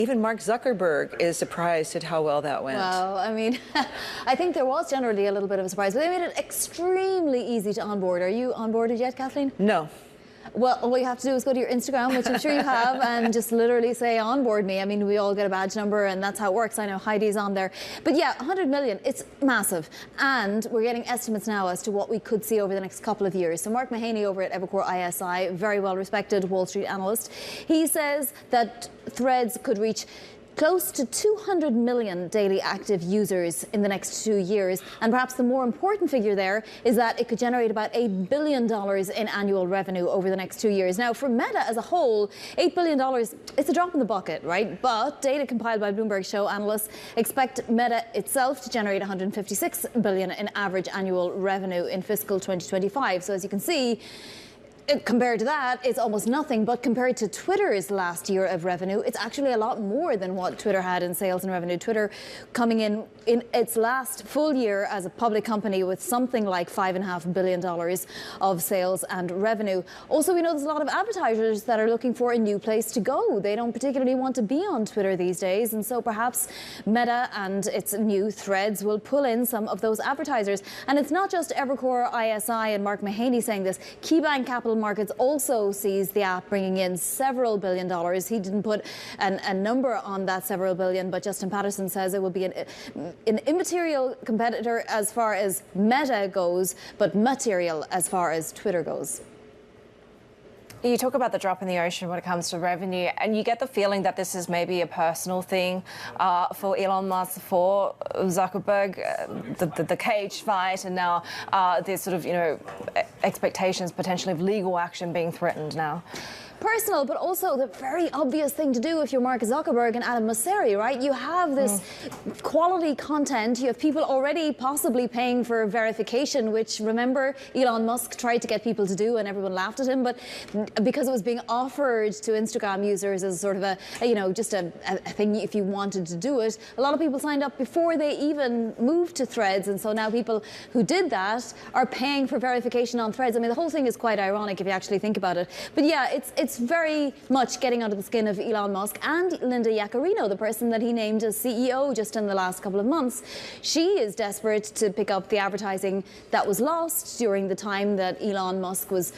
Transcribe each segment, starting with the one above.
Even Mark Zuckerberg is surprised at how well that went. Well, I mean, I think there was generally a little bit of a surprise, but they made it extremely easy to onboard. Are you onboarded yet, Kathleen? No. Well, all you have to do is go to your Instagram, which I'm sure you have, and just literally say onboard me. I mean, we all get a badge number and that's how it works. I know Heidi's on there. But yeah, 100 million, it's massive. And we're getting estimates now as to what we could see over the next couple of years. So Mark Mahaney over at Evercore ISI, very well respected Wall Street analyst, he says that Threads could reach close to 200 million daily active users in the next 2 years. And perhaps the more important figure there is that it could generate about $8 billion in annual revenue over the next 2 years. Now, for Meta as a whole, $8 billion, it's a drop in the bucket, right? But data compiled by Bloomberg show analysts expect Meta itself to generate 156 billion in average annual revenue in fiscal 2025. So as you can see, compared to that, it's almost nothing. But compared to Twitter's last year of revenue, it's actually a lot more than what Twitter had in sales and revenue. Twitter coming in its last full year as a public company with something like $5.5 billion of sales and revenue. Also, we know there's a lot of advertisers that are looking for a new place to go. They don't particularly want to be on Twitter these days. And so perhaps Meta and its new Threads will pull in some of those advertisers. And it's not just Evercore ISI and Mark Mahaney saying this. KeyBank Capital Markets also sees the app bringing in several $1 billion. He didn't put a number on that several billion, but Justin Patterson says it will be an immaterial competitor as far as Meta goes, but material as far as Twitter goes. You talk about the drop in the ocean when it comes to revenue, and you get the feeling that this is maybe a personal thing for Elon Musk, for Zuckerberg, the cage fight, and now there's sort of, expectations potentially of legal action being threatened now. Personal, but also the very obvious thing to do if you're Mark Zuckerberg and Adam Mosseri, right? You have this quality content. You have people already possibly paying for verification, which, remember, Elon Musk tried to get people to do and everyone laughed at him. But because it was being offered to Instagram users as sort of just a thing if you wanted to do it, a lot of people signed up before they even moved to Threads. And so now people who did that are paying for verification on Threads. I mean, the whole thing is quite ironic if you actually think about it. But yeah, it's very much getting under the skin of Elon Musk and Linda Yaccarino, the person that he named as CEO just in the last couple of months. She is desperate to pick up the advertising that was lost during the time that Elon Musk was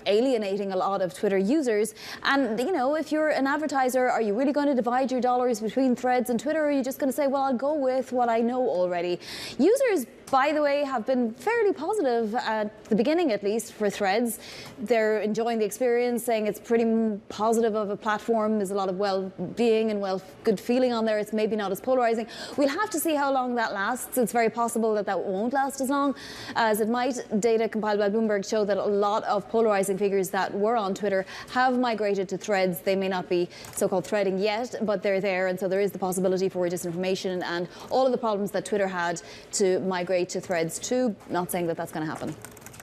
alienating a lot of Twitter users. And, if you're an advertiser, are you really going to divide your dollars between Threads and Twitter, or are you just going to say, well, I'll go with what I know already? Users, by the way, have been fairly positive at the beginning, at least, for Threads. They're enjoying the experience, saying it's pretty positive of a platform. There's a lot of well-being and good feeling on there. It's maybe not as polarizing. We'll have to see how long that lasts. It's very possible that won't last as long as it might. Data compiled by Bloomberg show that a lot of polarizing figures that were on Twitter have migrated to Threads. They may not be so-called threading yet, but they're there. And so there is the possibility for disinformation and all of the problems that Twitter had to migrate to Threads too. Not saying that that's going to happen.